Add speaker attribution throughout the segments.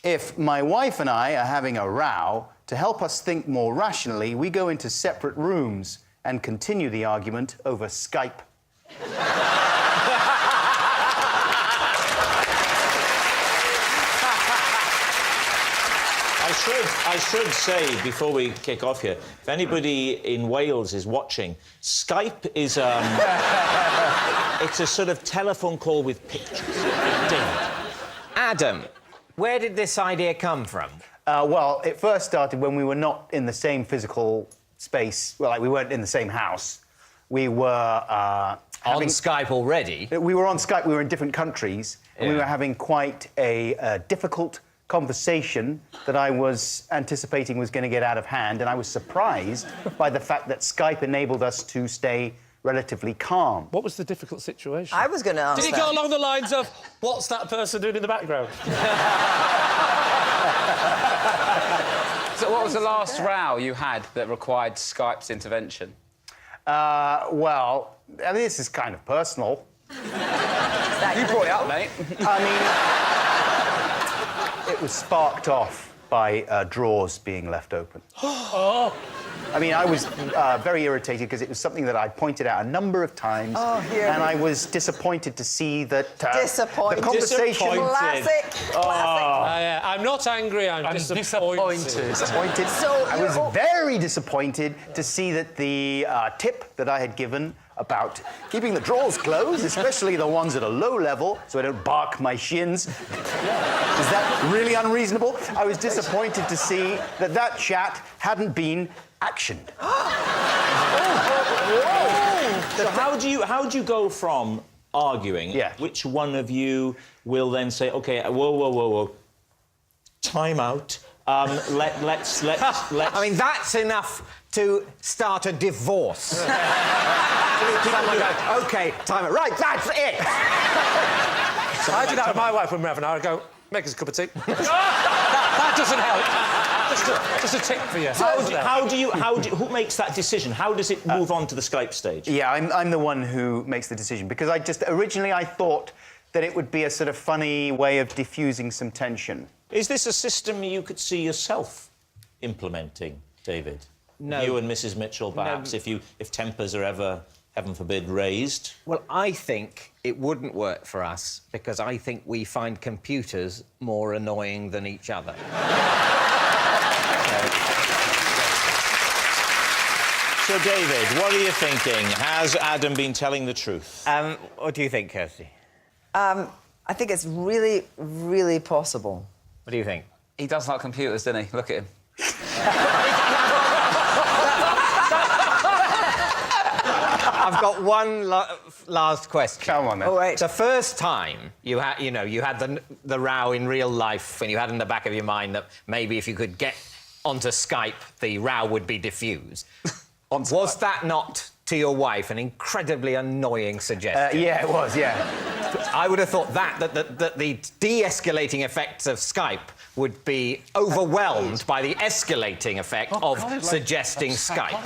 Speaker 1: If my wife and I are having a row, to help us think more rationally, we go into separate rooms and continue the argument over Skype.
Speaker 2: I should say, before we kick off here, if anybody in Wales is watching, Skype is, it's a sort of telephone call with pictures. David.
Speaker 3: Adam, where did this idea come from?
Speaker 1: Well, it first started when we were not in the same physical space. Well, like, we weren't in the same house. We were
Speaker 3: On Skype already?
Speaker 1: We were on Skype. We were in different countries, and we were having quite a difficult conversation that I was anticipating was going to get out of hand, and I was surprised by the fact that Skype enabled us to stay relatively calm.
Speaker 4: What was the difficult situation?
Speaker 5: I was going to ask
Speaker 4: Did it go along the lines of, what's that person doing in the background?
Speaker 6: So what was the last row you had that required Skype's intervention?
Speaker 1: Well, I mean, this is kind of personal.
Speaker 6: You brought it up, mate.
Speaker 1: I mean, it was sparked off by drawers being left open.
Speaker 4: Oh.
Speaker 1: I mean, I was very irritated because it was something that I pointed out a number of times, and I was disappointed to see that the conversation.
Speaker 5: Classic.
Speaker 4: Yeah. I'm not angry. I'm disappointed.
Speaker 1: Disappointed. I was very disappointed to see that the tip that I had given about keeping the drawers closed, especially the ones at a low level, so I don't bark my shins. Is that really unreasonable? I was disappointed to see that that chat hadn't been actioned.
Speaker 2: So how do you go from arguing?
Speaker 1: Yeah.
Speaker 2: Which one of you will then say, OK, whoa, time out. Let's.
Speaker 3: I mean, that's enough to start a divorce. Someone goes, OK, time out. Right, that's it!
Speaker 4: So I do that with my wife when we're having an hour. I go, make us a cup of tea. that doesn't help. Just a tip for you.
Speaker 2: Who makes that decision? How does it move on to the Skype stage?
Speaker 1: Yeah, I'm the one who makes the decision, because originally I thought that it would be a sort of funny way of diffusing some tension.
Speaker 2: Is this a system you could see yourself implementing, David?
Speaker 3: No.
Speaker 2: You and Mrs. Mitchell, perhaps, if tempers are ever, heaven forbid, raised?
Speaker 3: Well, I think it wouldn't work for us because I think we find computers more annoying than each other.
Speaker 2: So, David, what are you thinking? Has Adam been telling the truth?
Speaker 3: What do you think, Kirsty?
Speaker 5: I think it's really, really possible.
Speaker 3: What do you think?
Speaker 6: He does like computers, doesn't he? Look at him.
Speaker 3: I've got one last question.
Speaker 1: Come on, then.
Speaker 5: All right.
Speaker 3: The first time you had the row in real life, and you had in the back of your mind that maybe if you could get onto Skype, the row would be diffused. Was that not, to your wife, an incredibly annoying suggestion?
Speaker 1: Yeah, it was, yeah.
Speaker 3: I would have thought that the de-escalating effects of Skype would be overwhelmed by the escalating effect of suggesting Skype.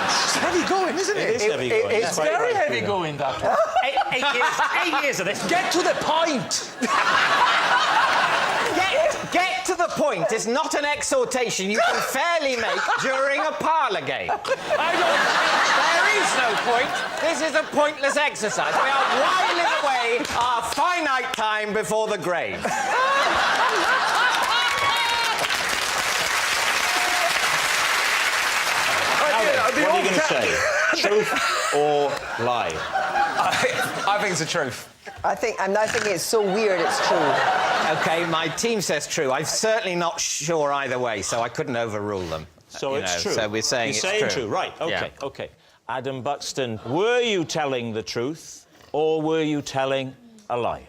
Speaker 4: It's heavy going, isn't it?
Speaker 2: It is heavy going.
Speaker 4: It's very heavy going, that.
Speaker 3: 8 years of this.
Speaker 4: Get to the point!
Speaker 3: Get to the point is not an exhortation you can fairly make during a parlour game. There is no point. This is a pointless exercise. We are whiling away our finite time before the grave.
Speaker 2: What are you going to say? Truth or lie?
Speaker 6: I think it's the truth.
Speaker 5: I'm now thinking it's so weird it's true.
Speaker 3: OK, my team says true. I'm certainly not sure either way, so I couldn't overrule them.
Speaker 2: So it's true.
Speaker 3: So we're saying it's
Speaker 2: You're saying
Speaker 3: true.
Speaker 2: true, right? OK,
Speaker 3: Yeah.
Speaker 2: OK. Adam Buxton, were you telling the truth or were you telling a lie?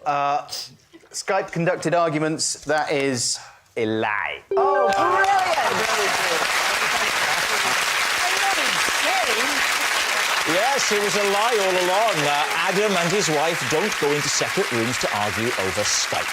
Speaker 1: Skype conducted arguments, that is a lie.
Speaker 5: Oh, brilliant!
Speaker 2: Yes, it was a lie all along. Adam and his wife don't go into separate rooms to argue over Skype.